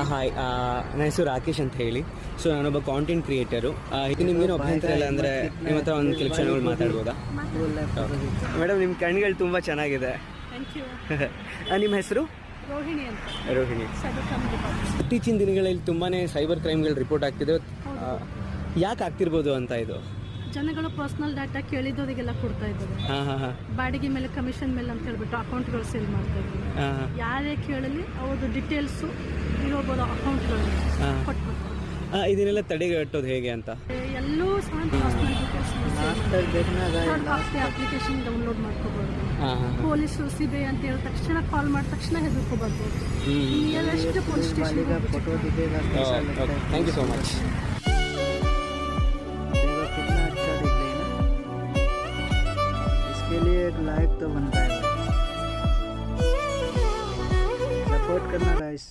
Hi, ನನ್ನ ಹೆಸರು ರಾಕೇಶ್ ಅಂತ ಹೇಳಿ. ಸೊ ನಾನೊಬ್ಬ ಕಾಂಟೆಂಟ್ ಕ್ರಿಯೇಟರು. ಇದು ನಿಮ್ಗೇನು ಅಭ್ಯಂತರ ಇಲ್ಲ ಅಂದರೆ ನಿಮ್ಮ ಹತ್ರ ಒಂದು ಕೆಲವು ಕ್ಷಣಗಳು ಮಾತಾಡ್ಬೋದಾ? ಮೇಡಮ್, ನಿಮ್ಮ ಕಣ್ಗಳು ತುಂಬ ಚೆನ್ನಾಗಿದೆ. ನಿಮ್ಮ ಹೆಸರು? ರೋಹಿಣಿ ಅಂತ. ರೋಹಿಣಿ. ಇತ್ತೀಚಿನ ದಿನಗಳಲ್ಲಿ ತುಂಬಾ ಸೈಬರ್ ಕ್ರೈಮ್ಗಳು ರಿಪೋರ್ಟ್ ಆಗ್ತಿದೆ. ಯಾಕೆ ಆಗ್ತಿರ್ಬೋದು ಅಂತ ಇದು? ಜನಗಳು ಪರ್ಸನಲ್ ಡಾಟಾ ಕೇಳಿದವರಿಗೆಲ್ಲ ಕೊಡ್ತಾ ಇದ್ದಾರೆ. ಬಾಡಿಗೆ ಮೇಲೆ ಕಮಿಷನ್ ಮೇಲೆ ಅಂತ ಹೇಳ್ಬಿಟ್ಟು ಅಕೌಂಟ್ಗಳು ಸೇಲ್ ಮಾಡ್ತಾ ಇದ್ದಾರೆ. ಯಾರೇ ಕೇಳಲಿ ಅವ್ರದ್ದು ಡೀಟೇಲ್ಸು ಇರೋಬೋದು ಅಕೌಂಟ್ಗಳು ಕೊಟ್ಬಿಟ್ಟು ಇದನ್ನೆಲ್ಲ ತಡೆಗಟ್ಟೋದು ಹೇಗೆ ಅಂತ ಎಲ್ಲೂ ಸಹ ಅಪ್ಲಿಕೇಶನ್ ಡೌನ್ಲೋಡ್ ಮಾಡ್ಕೋಬಾರ್ದು. ಪೊಲೀಸರು ಸಿಬಿಐ ಅಂತ ಹೇಳಿದ ತಕ್ಷಣ ಕಾಲ್ ಮಾಡಿದ ತಕ್ಷಣ ಹೆದರ್ಕೋಬಾರ್ದು. Nearest police station. Thank you so much. इसके लिए एक लाइक तो बनता है, सपोर्ट करना गाइस.